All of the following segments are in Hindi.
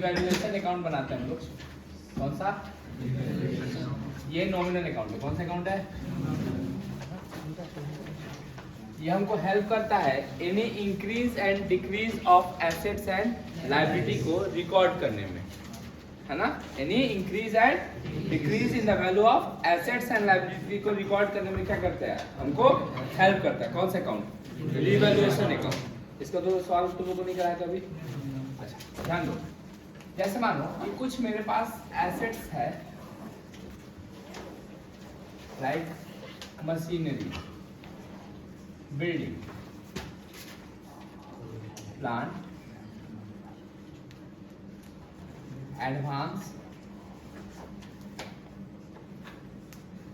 रिवैल्यूएशन अकाउंट बनाते हैं हम लोग। कौन सा? ये नॉमिनल अकाउंट है। कौन सा अकाउंट है? ये हमको हेल्प करता है any increase and decrease of assets and liability को रिकॉर्ड करने में, है ना। Any increase and decrease in the value of assets and liability को रिकॉर्ड करने में क्या करता है? हमको हेल्प करता है। कौन सा अकाउंट? Revaluation account. इसका तो सवाल तुम लोगों को नहीं कराया था अभी। अच्छा ध्यान दो, जैसे मानो कि कुछ मेरे पास एसेट्स है, like machinery, building, plant, advance,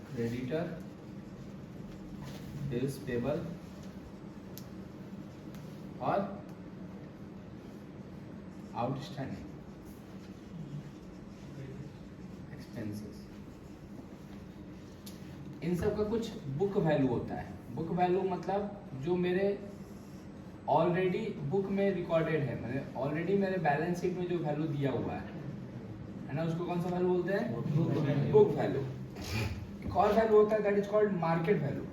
creditor, bills payable और आउटस्टैंडिंग एक्सपेंसेस। इन सब का कुछ बुक वैल्यू होता है। बुक वैल्यू मतलब जो मेरे ऑलरेडी बुक में रिकॉर्डेड है, मैंने ऑलरेडी मेरे बैलेंस शीट में जो वैल्यू दिया हुआ है ना, उसको कौन सा वैल्यू बोलते हैं? Book value. एक और वैल्यू होता है that is called market value.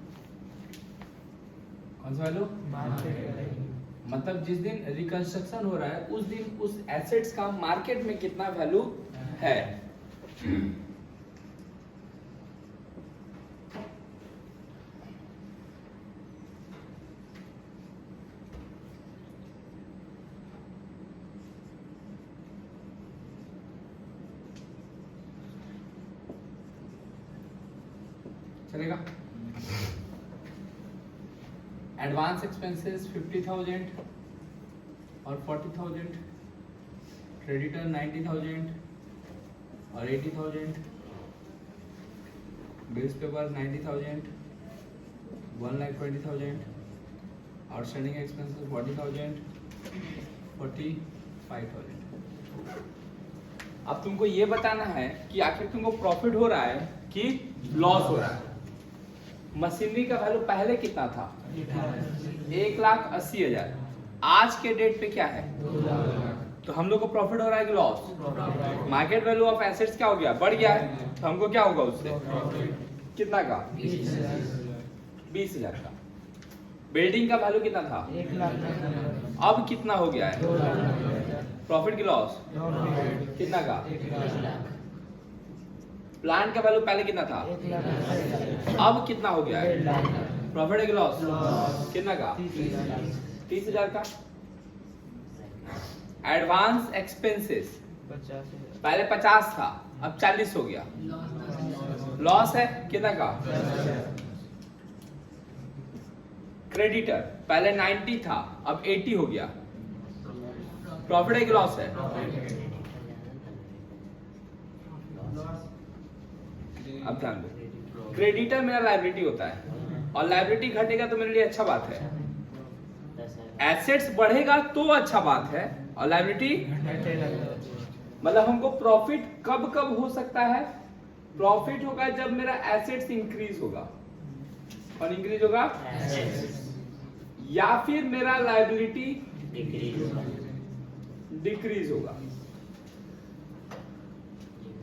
कौन सा वैल्यू? Market value. मतलब जिस दिन रिकंस्ट्रक्शन हो रहा है उस दिन उस एसेट्स का मार्केट में कितना वैल्यू है। चलेगा? एडवांस एक्सपेंसेस 50,000 और 40,000, क्रेडिटर 90,000 और 80,000, बिल्स पेपर 90,000, 1,20,000, आउटस्टैंडिंग एक्सपेंसेस 40,000, 45,000। अब तुमको ये बताना है कि आखिर तुमको प्रॉफिट हो रहा है कि लॉस हो रहा है। मशीनरी का वैल्यू पहले कितना था? 1,80,000। आज के डेट पे क्या है? तो हम लोग को प्रॉफिट हो रहा है कि loss? Market value of assets क्या हो गया? बढ़ गया है। तो हमको क्या होगा उससे? कितना का? 20,000 का। बिल्डिंग का वैल्यू कितना था? 1,00,000। अब कितना हो गया है? प्रॉफिट की लॉस? कितना का? प्लांट का वैल्यू पहले कितना था? 1,00,000। अब कितना हो गया है? प्रॉफिट है कि लॉस? कितना का? 30,000 का। एडवांस एक्सपेंसेस पहले 50 था, अब 40 हो गया। लॉस है कितना का? क्रेडिटर पहले 90 था, अब 80 हो गया। प्रॉफिट है कि लॉस है? अब ध्यान दो, क्रेडिटर मेरा लायबिलिटी होता है और लायबिलिटी घटेगा तो मेरे लिए अच्छा बात है। एसेट्स बढ़ेगा तो अच्छा बात है और लायबिलिटी मतलब हमको प्रॉफिट कब कब हो सकता है? प्रॉफिट होगा जब मेरा एसेट्स इंक्रीज होगा और इंक्रीज होगा या फिर मेरा लायबिलिटी डिक्रीज होगा,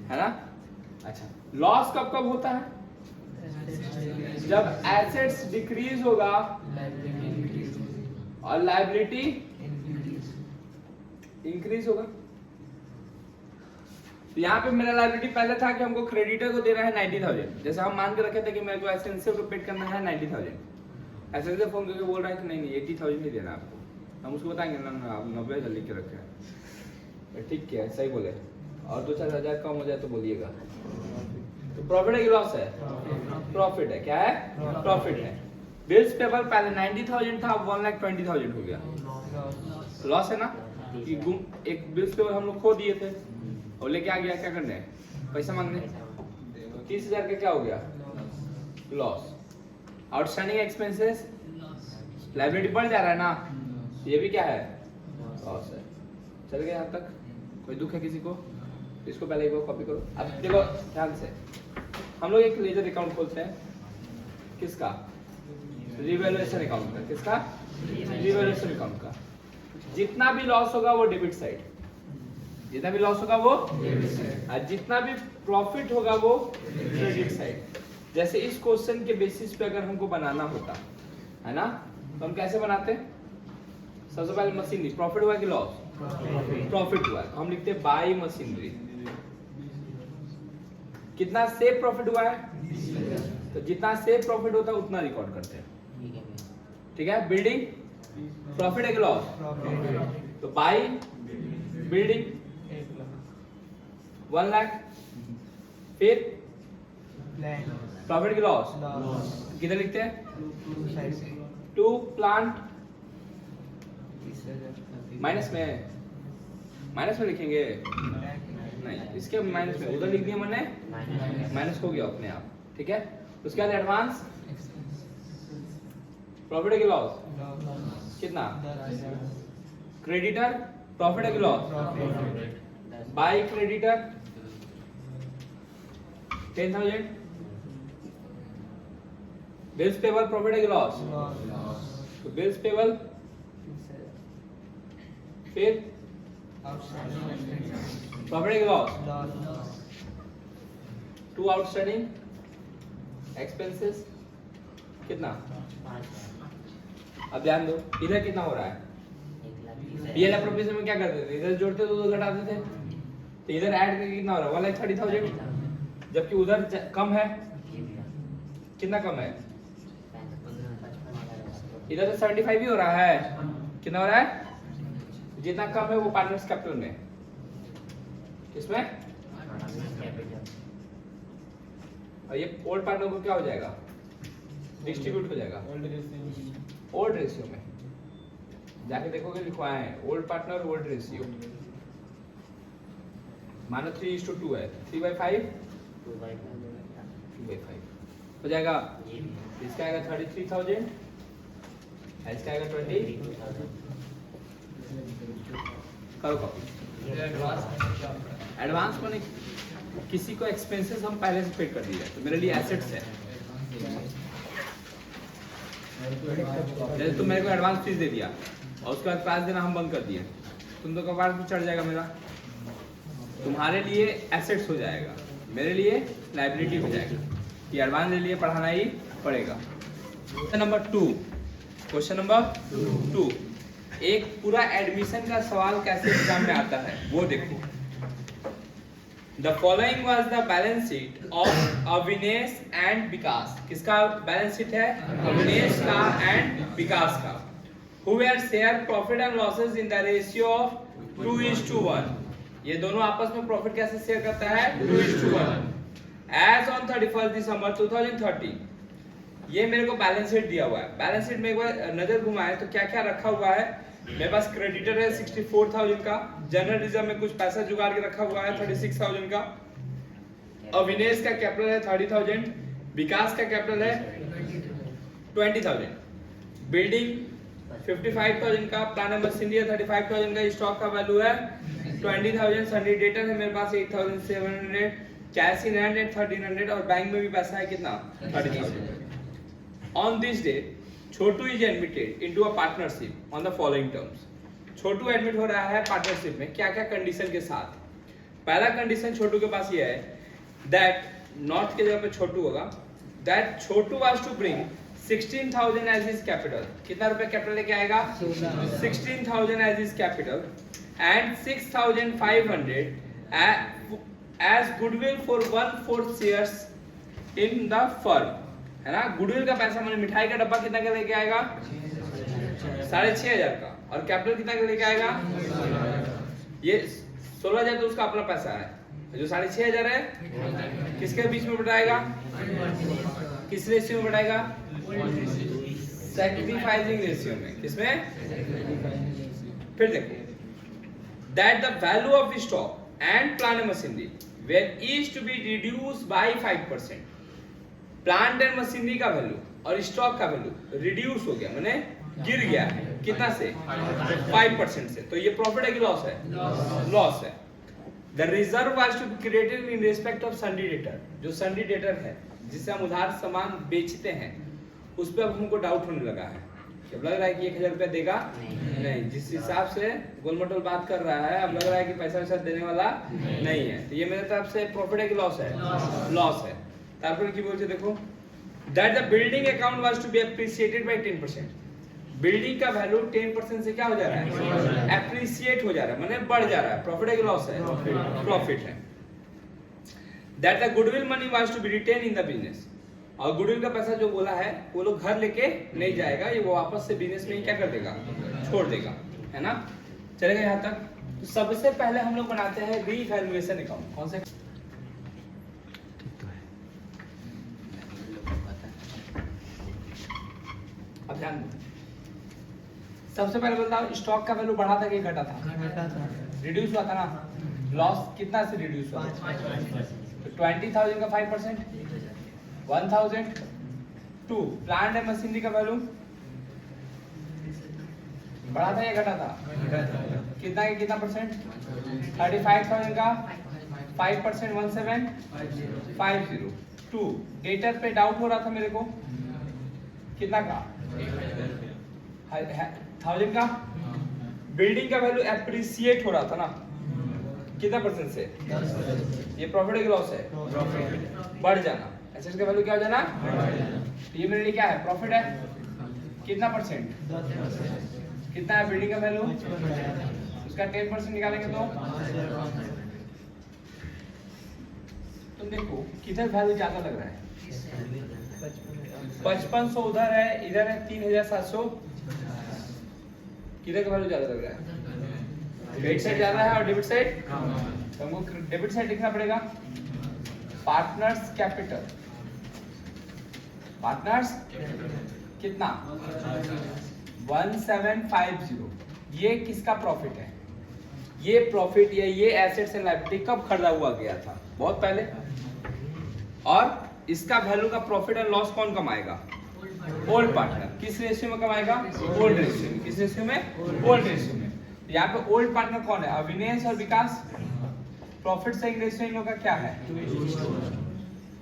है ना। अच्छा, लॉस कब कब होता है? जब एसेट्स डिक्रीज होगा और लायबिलिटी इंक्रीज होगा। तो यहाँ पे मेरा लायबिलिटी पहले था कि हमको क्रेडिटर को देना है 90,000। जैसे हम मान के रखे थे कि मेरे को एसेंशियल को पेड करना है 90,000। एसेंशियल फोन करके बोल रहा है कि नहीं 80,000 ही देना आपको। हम उसको बताएंगे ना आप 90,000 लिख के रखे हैं, ठीक है सही बोले, और 2-4 हजार कम हो जाए तो बोलिएगा। तो प्रॉफिट है कि लॉस है? प्रॉफिट है। क्या है? प्रॉफिट है। बिल्स पेपर पहले 90,000 था, अब 1,20,000 हो गया। लॉस है ना, कि एक बिल्स पेपर हम लोग खो दिए थे और लेके आ गया, क्या करने? पैसा मांगने। 30,000 का क्या हो गया? लॉस। आउटस्टैंडिंग एक्सपेंसेस, लायबिलिटी बढ़ जा रहा है ना, ये भी क्या है? लॉस है। चल गया यहाँ तक? कोई दुख है किसी को? इसको पहले एक बार कॉपी करो। अब देखो ध्यान से, हम लोग एक लेजर अकाउंट खोलते हैं। किसका? रिवैल्यूएशन अकाउंट का। किसका? रिवैल्यूएशन अकाउंट का। जितना भी लॉस होगा वो डेबिट साइड, जितना भी लॉस होगा वो और जितना भी प्रॉफिट होगा वो क्रेडिट साइड। जैसे इस क्वेश्चन के बेसिस पे अगर हमको बनाना होता है ना, तो हम कैसे बनाते? सबसे पहले मशीनरी, प्रॉफिट हुआ कि लॉस? प्रॉफिट हुआ, तो हम लिखते हैं बाय मशीनरी। कितना सेव प्रॉफिट हुआ है? तो जितना सेव प्रॉफिट होता है उतना रिकॉर्ड करते हैं। ठीक है, बिल्डिंग प्रॉफिट है कि लॉस? तो बाय बिल्डिंग 1 लाख, फिर प्रॉफिट की लॉस किधर लिखते हैं? 2 प्लांट माइनस में लिखेंगे नहीं, इसके माइनस में उधर लिख दिया मैंने, माइनस हो गया अपने आप। ठीक है, उसके बाद एडवांस प्रॉफिट है कि लॉस? कितना? क्रेडिटर प्रॉफिट है कि loss? By creditor 10,000। Bills payable profit है कि लॉस? तो बिल्स पेबल, फिर प्रॉफिट है कि लॉस? 2 आउटस्टैंडिंग एक्सपेंसेस कितना? अब ध्यान दो, इधर कितना हो रहा है? पीएल एप्रोप्रिएशन में क्या करते थे? इधर जोड़ते तो उधर घटाते थे, तो इधर ऐड करके कितना हो रहा है? 1,30,000, जबकि उधर कम है। कितना कम है? इधर तो 75 ही हो रहा है। कितना हो रहा है? जितना कम है वो पार्टनर्स कैपिटल में, किसमें? और ये ओल्ड पार्टनर को क्या हो जाएगा? डिस्ट्रीब्यूट हो जाएगा ओल्ड रेशियो में। जाके देखोगे लिखवाए हैं ओल्ड पार्टनर ओल्ड रेशियो। मानो 3:2 है, 3/5 2/5 हो जाएगा। इसका आएगा 33,000, इसका आएगा 20। करो कॉपी। एडवांस माने किसी को एक्सपेंसेस हम पहले से पे कर दिए, तो मेरे लिए एसेट्स है। जैसे तुम मेरे को एडवांस फीस दे दिया और उसके बाद प्राइस देना हम बंद कर दिए, तुम तो कबाड़ पे चढ़ जाएगा मेरा। तुम्हारे लिए एसेट्स हो जाएगा, मेरे लिए लायबिलिटी हो जाएगा कि एडवांस ले लिए, पढ़ाना ही पड़ेगा। क्वेश्चन नंबर 2, एक पूरा एडमिशन का सवाल कैसे एग्जाम में आता है वो देखो। The following was the balance sheet of Avinesh and विकास। किसका बैलेंस शीट है? अविनेश का and विकास का। Who were share profit and losses in the ratio of 2:1। ये दोनों आपस में प्रॉफिट कैसे शेयर करता है? 2:1। As on 31st December 2030। ये मेरे को बैलेंस शीट दिया हुआ है। बैलेंस शीट में एक बार नजर घुमाए तो क्या क्या रखा हुआ है? मेरे पास क्रेडिटर है 64,000 का, जनरल रिजर्व में कुछ पैसा जुगाड़ के रखा हुआ है 36,000 का, अविनेश का कैपिटल है 30,000, विकास का कैपिटल है 20,000, बिल्डिंग 55,000 का, प्लांट मशीनरी है 35,000 का, स्टॉक का वैल्यू है 20,000, सन्डी डेटर है मेरे पास 8,700, कैश इन हैंड है 1,300 और बैंक में भी पैसा है कितना? 30,000। On this day Chhotu is admitted into a partnership on the following terms. Chhotu admit हो रहा है पार्टनरशिप में, क्या क्या कंडीशन के साथ? पहला कंडीशन छोटू के पास ये है दैट, नॉट के जगह पे छोटू होगा, that Chhotu was to bring 16,000 as his capital. कितना रुपए कैपिटल लेके आएगा? 16,000 as his capital and 6,500 as goodwill for 1/4 shares in the firm, है ना। गुडविल का पैसा मैंने मिठाई का डब्बा कितना का लेके आएगा? 6,500 का, और कैपिटल कितना का लेके आएगा? ये 16,000 तो उसका अपना पैसा है, जो 6,500 है किसके बीच में बटाएगा? किस रेशियो में बटाएगा? सैक्रिफाइसिंग रेशियो में। किसमें? फिर देखो that the value of stock and plant machinery where is to be reduced by 5%। Plant and machinery का वैल्यू और स्टॉक का वैल्यू रिड्यूस हो गया, माने गिर गया है। कितना से? 5% से। तो ये प्रॉफिट है कि लॉस है? लॉस है। The reserve was to be created in respect of sundry debtor. जो सन्डी डेटर है जिससे हम उधार सामान बेचते हैं, उस पर अब हमको डाउट होने लगा है अब लग रहा है कि 1000 रुपया देगा नहीं। जिस हिसाब से गोलमटोल बात कर रहा है, अब लग रहा है कि पैसा वैसा देने वाला नहीं है। तो ये मेरे तरफ से प्रॉफिट है कि लॉस है? लॉस है। तारपर की बोलते देखो, that the building account was to be appreciated by 10%। Building का वैल्यू 10% से क्या हो जा रहा है? एप्रिशिएट हो जा रहा है, माने बढ़ जा रहा है। प्रॉफिट है कि लॉस है? प्रॉफिट है। That the goodwill money was to be retained in the business. और गुडविल का पैसा जो बोला है वो लोग घर लेके नहीं जाएगा, ये वो वापस से बिजनेस में ही क्या कर देगा? छोड़ देगा, है ना? चलेगा यहाँ तक। तो सबसे पहले हम लोग बनाते हैं रीवैल्यूएशन अकाउंट। कौन से? अब ध्यान दो, सबसे पहले बताओ स्टॉक का वैल्यू बढ़ा था कि घटा था? घटा था। रिड्यूस हुआ था ना? लॉस कितना से रिड्यूस हुआ? 20,000 का 5%, 1000। 2 प्लांट एंड मशीनरी का वैल्यू बढ़ा था या घटा था? कितना के कितना परसेंट? 35,000 का 5%, 1750। 2 डेटर पे डाउट हो रहा था मेरे को, कितना का? 1000 का। बिल्डिंग का वैल्यू एप्रिशिएट हो रहा था ना, कितना परसेंट से? ये प्रॉफिट है कि लॉस है? बढ़ जाना। एसेट्स का वैल्यू क्या हो जाना? ये मेरे लिए क्या है? प्रॉफिट है। कितना परसेंट? कितना है बिल्डिंग का वैल्यू? उसका 10% निकालेंगे तो तुम देखो किधर वैल्यू ज्यादा लग रहा है? 5500 उधर है, इधर है 3700। किधर का वैल्यू ज्यादा लग रहा है? क्रेडिट साइड ज्यादा है और डेबिट साइड तो हमको डेबिट साइड लिखना पड़ेगा। पार्टनर्स कैपिटल, पार्टनर्स कितना? 1750। ये किसका प्रॉफिट है? ये प्रॉफिट ये एसेट्स एंड लायबिलिटी कब खरीदा हुआ गया था? बहुत पहले। और इसका वैल्यू का प्रॉफिट एंड लॉस कौन कमाएगा? Old partner. किस रेशियो में कमाएगा? ओल्ड रेशियो में। किस रेशियो में? ओल्ड रेशियो में। यहाँ पे ओल्ड पार्टनर कौन है? अविनेश और विकास। प्रॉफिट सेलिंग रेशियो इन लोगों का क्या है?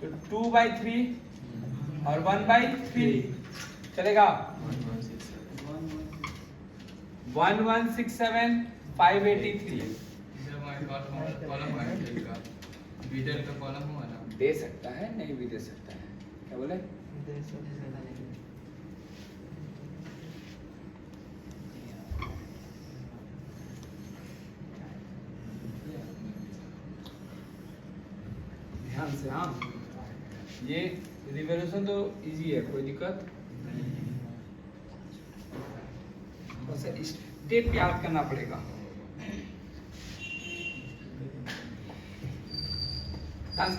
तो 2/3 और 1/3 चलेगा। 1167,583 दे सकता है, नहीं भी दे सकता है। क्या बोले? ध्यान से। हाँ, ये रिवॉल्यूशन तो इजी है, कोई दिक्कत नहीं। बस स्टेप याद करना पड़ेगा।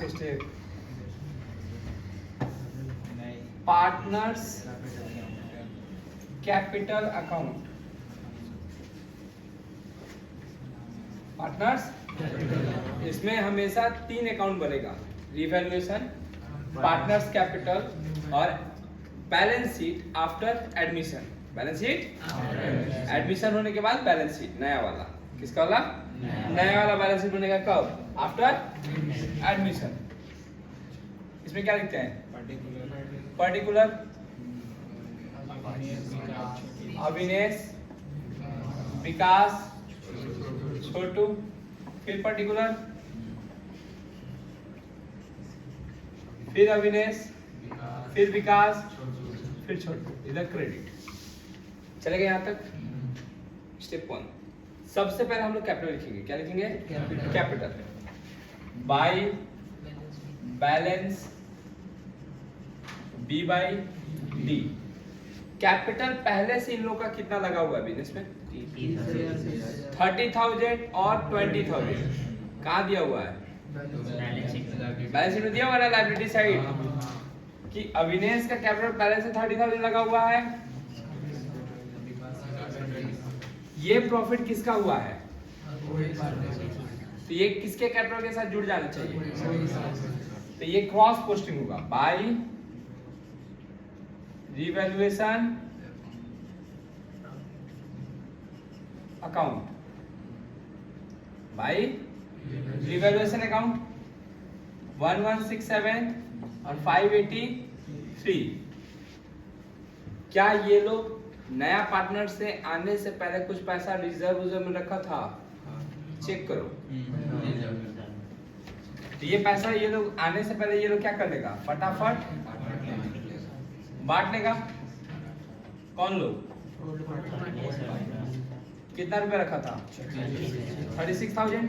Step partners capital account. Partners इसमें हमेशा 3 अकाउंट बनेगा, रिवैल्यूएशन, पार्टनर्स कैपिटल और balance sheet after admission. Balance sheet admission होने के बाद बैलेंस शीट नया वाला। किसका वाला? नया वाला बैलेंस शीट बनेगा कब? After admission. इसमें क्या लिखते हैं? पर्टिकुलर अविनेश, विकास, छोटू, फिर पर्टिकुलर, फिर अविनेश, फिर विकास, फिर छोटू। इधर क्रेडिट। चलेगा यहाँ तक? स्टेप 1 सबसे पहले हम लोग कैपिटल लिखेंगे। क्या लिखेंगे? Capital. By balance B/D। Capital पहले से इन लोग का कितना लगा हुआ है बिजनेस में? 30,000 और 20,000। कहाँ दिया हुआ है? बैलेंस शीट में दिया हुआ है लायबिलिटी साइड कि अविनेश का कैपिटल पहले से 30,000 लगा हुआ है। ये प्रॉफिट किसका हुआ है? तो ये किसके कैपिटल के साथ जुड़ जाना चाहिए? तो ये क्रॉस पोस्टिंग होगा। By revaluation account, by revaluation account 1167 और 583। क्या ये लोग नया पार्टनर से आने से पहले कुछ पैसा रिजर्व में रखा था, चेक करो। तो ये पैसा ये लोग आने से पहले ये लोग क्या कर लेगा, फटाफट बांट लेगा। कौन लोग, कितना रुपया रखा था, 36,000,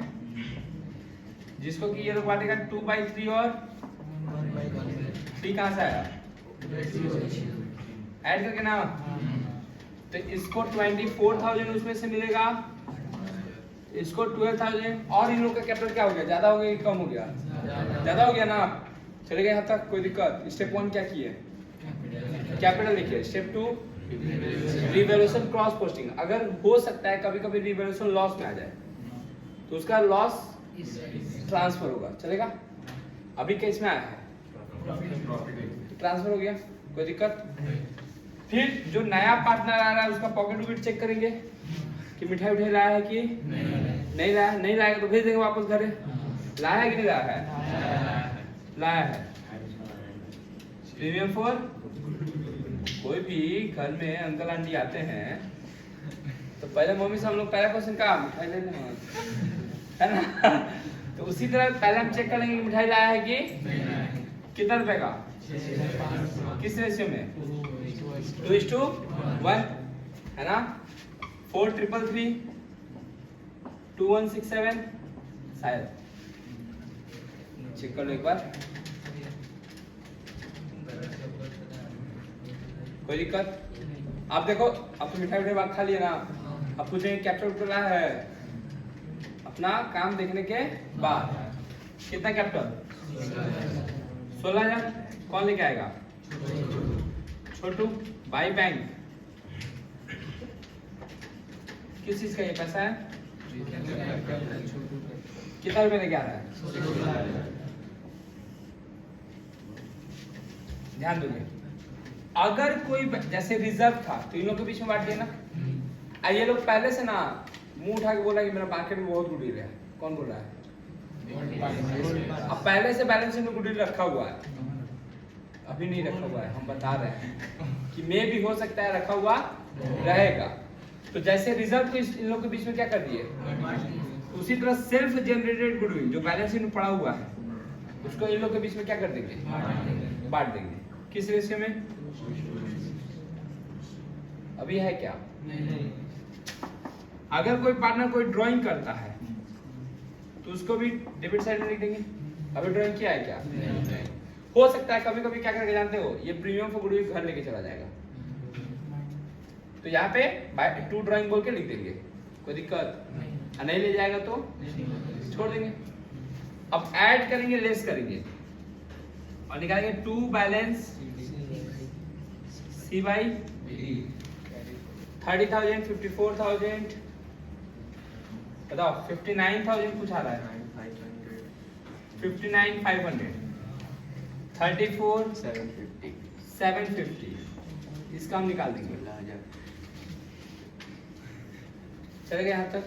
जिसको कि ये लोग बांटेगा 2/3 और 3 कहां से आया, ऐड करके ना। तो इसको 24,000 उसमें से मिलेगा, इसको 12,000, और इन लोग का कैपिटल क्या हो गया, ज्यादा हो गया कि कम हो गया, ज्यादा हो गया ना। चले गए यहाँ तक, कोई दिक्कत। स्टेप 1 क्या किए, कैपिटल लिखिए। Step 2 revaluation cross posting. अगर हो सकता है कभी कभी रिवैल्यूएशन लॉस में आ जाए तो उसका लॉस ट्रांसफर होगा, चलेगा। अभी केस में आया है ट्रांसफर हो गया, कोई दिक्कत। फिर जो नया पार्टनर आ रहा है उसका पॉकेट विकेट चेक करेंगे कि मिठाई उठाई लाया है कि नहीं लाया। नहीं लाएगा तो भेज देंगे वापस घरे। लाया है कि नहीं लाया है, लाया है। प्रीमियम फॉर, कोई भी घर में अंकल आंटी आते हैं तो पहले मम्मी से हम लोग पहला क्वेश्चन का मिठाई ले लें, है ना। तो उसी तरह पहले हम चेक करेंगे कि मिठाई लाया है कि कितना रुपए का, किस रेशियो में, 2:1, है ना। 4,333, 2,167, शायद चेक कर लो एक बार, कोई दिक्कत। आप देखो, अब तो मिठाई बात खा लिया ना, अब पूछेंगे कैपिटल कितना है। अपना काम देखने के बाद कितना कैपिटल, 16,000। कौन लेके आएगा, छोटू। बाई बैंक, किस चीज का ये पैसा है, कितना रुपए लेके आ रहा है, ध्यान दोगे। अगर कोई जैसे रिजर्व था तो इन लोग के बीच में बांट दिया ना। ये लोग पहले से ना मुंह उठा के बोला कि मेरा मार्केट में बहुत गुडविल है। कौन बोल रहा है, अब पहले से बैलेंस में गुडविल रखा हुआ है, अभी नहीं रखा हुआ है। हम बता रहे हैं कि मे भी हो सकता है रखा हुआ रहेगा। तो जैसे रिजर्व को इन लोग के बीच में क्या कर दिए, उसी तरह सेल्फ जनरेटेड गुडविल जो बैलेंस शीट में पड़ा हुआ है उसको इन लोग के बीच में क्या कर देंगे, बांट देंगे। किस रेशियो में, अभी है क्या, अगर कोई पार्टनर कोई ड्राइंग करता है तो उसको भी डेबिट साइड में लिख देंगे। अभी ड्राइंग किया है क्या, हो सकता है कभी कभी क्या करके जानते हो, ये प्रीमियम फॉर गुडविल घर लेके चला जाएगा तो यहाँ पे बाय 2 ड्राइंग बोल के लिख देंगे, कोई दिक्कत नहीं ले जाएगा तो छोड़ देंगे। अब ऐड करेंगे, लेस करेंगे और निकालेंगे 2 बैलेंस C बाई 30,000, 54,000, बताओ 59,000 कुछ आ रहा है, 59,500, 34,750, 750, इसका हम निकाल देंगे। चलेगा यहाँ तक।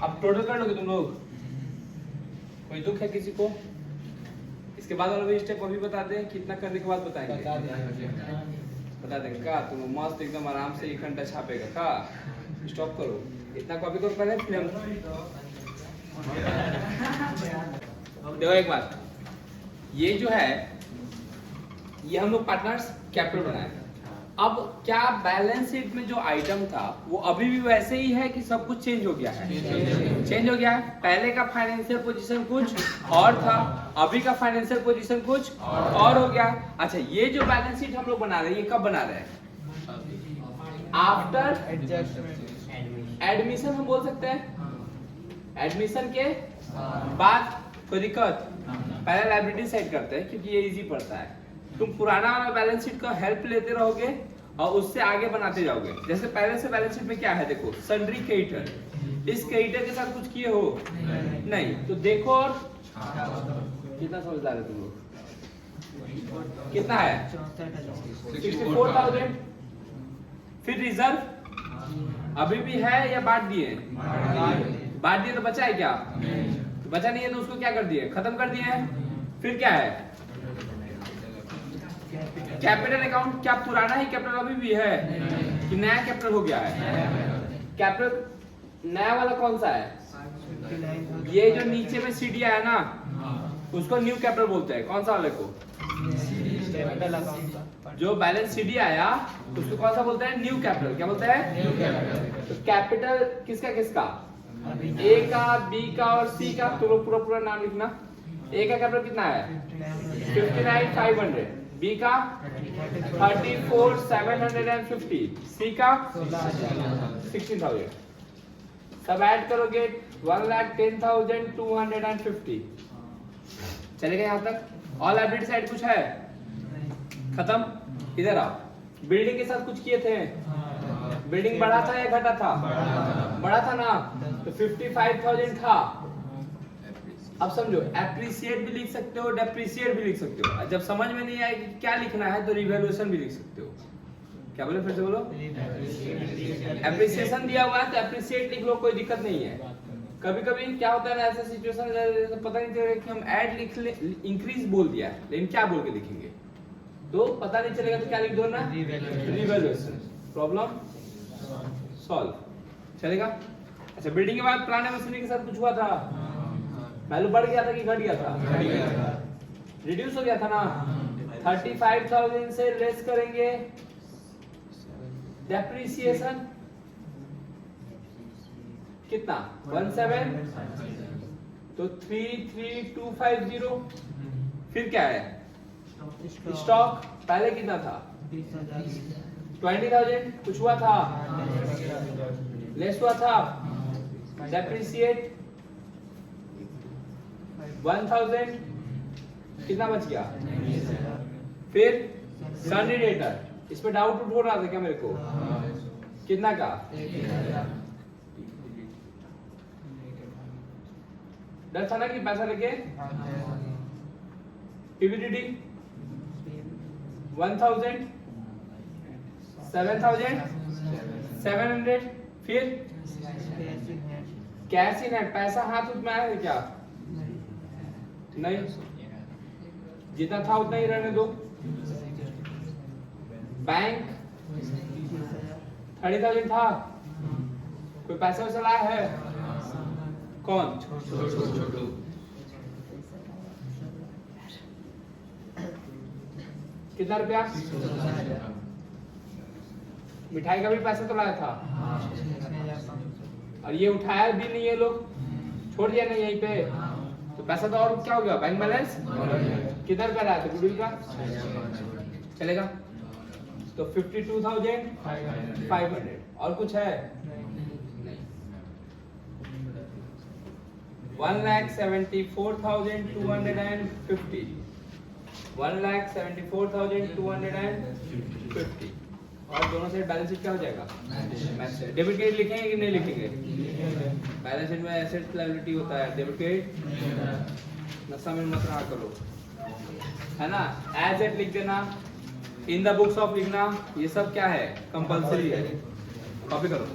अब टोटल कर लोगे तुम लोग, कोई दुख है किसी को, इसके बाद वाला भी स्टेप अभी बता दें, कितना करने के बाद बताएंगे, बता देंगे का तुम मस्त एकदम आराम से 1 घंटा छापेगा का। स्टॉप करो, इतना कॉपी करो पहले, फिर हम देखो एक बात, ये जो है ये हम लोग पार्टनर्स कैपिटल बनाए। अब क्या बैलेंस शीट में जो आइटम था वो अभी भी वैसे ही है कि सब कुछ चेंज हो गया है, चेंज हो गया है। पहले का फाइनेंशियल पोजीशन कुछ और था, अभी का फाइनेंशियल पोजीशन कुछ और हो गया। अच्छा, ये जो बैलेंस शीट हम लोग बना रहे हैं ये कब बना रहे हैं, आफ्टर एडमिशन हम बोल सकते हैं, एडमिशन के बाद। कोई दिक्कत, पहले लायबिलिटी सेट करते हैं क्योंकि ये इजी पड़ता है। तुम पुराना वाला बैलेंस शीट का हेल्प लेते रहोगे और उससे आगे बनाते जाओगे। जैसे पहले से बैलेंस शीट में क्या है, देखो सन्ड्री क्रेडिटर, इस क्रेडिटर के साथ कुछ किए हो नहीं, तो देखो और कितना समझदार है तुम लोग, कितना है 64,000। फिर रिजर्व अभी भी है या बांट दिए, बांट दिए तो बचा है क्या, बचा नहीं है तो उसको क्या कर दिए, खत्म कर दिए हैं। फिर क्या है कैपिटल अकाउंट, क्या पुराना ही कैपिटल अभी भी है, कि नया कैपिटल हो गया है। कैपिटल नया वाला कौन सा है? ये जो नीचे में सीडी आया ना, उसको न्यू कैपिटल बोलते हैं। कौन सा वाले को? जो बैलेंस सीडी आया उसको कौन सा बोलते हैं? New capital. क्या बोलते हैं? New capital. तो कैपिटल किसका किसका? ए का, बी का और सी का। तो पूरा पूरा नाम लिखना। ए का कैपिटल कितना है? 59,500। बी का 34,750। सी का 16,000। सब ऐड करोगे 1,10,250। चलेगा यहाँ तक? ऑल लाइबिलिटी साइड कुछ है? खत्म। इधर आओ। बिल्डिंग के साथ कुछ किए थे? बिल्डिंग बढ़ा था या घटा था? बढ़ा था ना, तो 55,000 था। अब समझो, एप्रिसिएट भी लिख सकते हो, डेप्रिसिएट भी लिख सकते हो। जब समझ में नहीं आए कि क्या लिखना है तो रिवैल्यूएशन भी लिख सकते हो। क्या बोले? फिर से बोलो। एप्रिसिएशन दिया हुआ है तो एप्रिसिएट लिख लो, कोई दिक्कत नहीं है। कभी कभी क्या होता है ना, ऐसा सिचुएशन पता नहीं चलेगा कि हम ऐड लिख ले, इंक्रीज बोल दिया है, लेकिन क्या बोल के लिखेंगे तो पता नहीं चलेगा, तो क्या लिख दो ना? रिवैल्यूएशन। Problem solve. चलेगा? अच्छा, बिल्डिंग के बाद प्लांट एंड मशीनरी के साथ कुछ हुआ था? वैल्यू बढ़ गया था कि घट गया था? रिड्यूस हो गया था ना। 35,000 से लेस करेंगे डेप्रिसिएशन कितना? 17। तो 33,250। फिर क्या है? स्टॉक पहले कितना था? 20,000। कुछ हुआ था? लेस हुआ था। डेप्रिसिएट 1,000। कितना बच गया? फिर सन्डी डेटर। इस पे डाउट हो रहा था क्या मेरे को? कितना का? डर था ना कि पैसा लेके? पीवीडीडी 1,000, 7,700। फिर कैश इन है। पैसा हाथ में आया है क्या? नहीं, जितना था उतना ही रहने दो। बैंक 30,000 था। कोई पैसा वैसा लाया है? कौन? छोटू। कितना रुपया? मिठाई का भी पैसा तो लाया था। और ये उठाया भी नहीं है लोग, छोड़ दिया नहीं यहीं पे, तो पैसा तो और क्या हो गया? बैंक बैलेंस किधर का रहा था? गुडविल का। चलेगा? तो 52,500। और कुछ है? नहीं। 1,74,250। 1,74,250। और दोनों से बैलेंस शीट क्या हो जाएगा? डेबिट क्रेडिट लिखेंगे कि नहीं लिखेंगे? बैलेंस शीट में एसेट्स लायबिलिटी होता है, डेबिट क्रेडिट नशा में मत रहा करो, है ना? एसेट लिख देना, इन द बुक्स ऑफ लिखना, ये सब क्या है? कंपल्सरी है। कॉपी करो।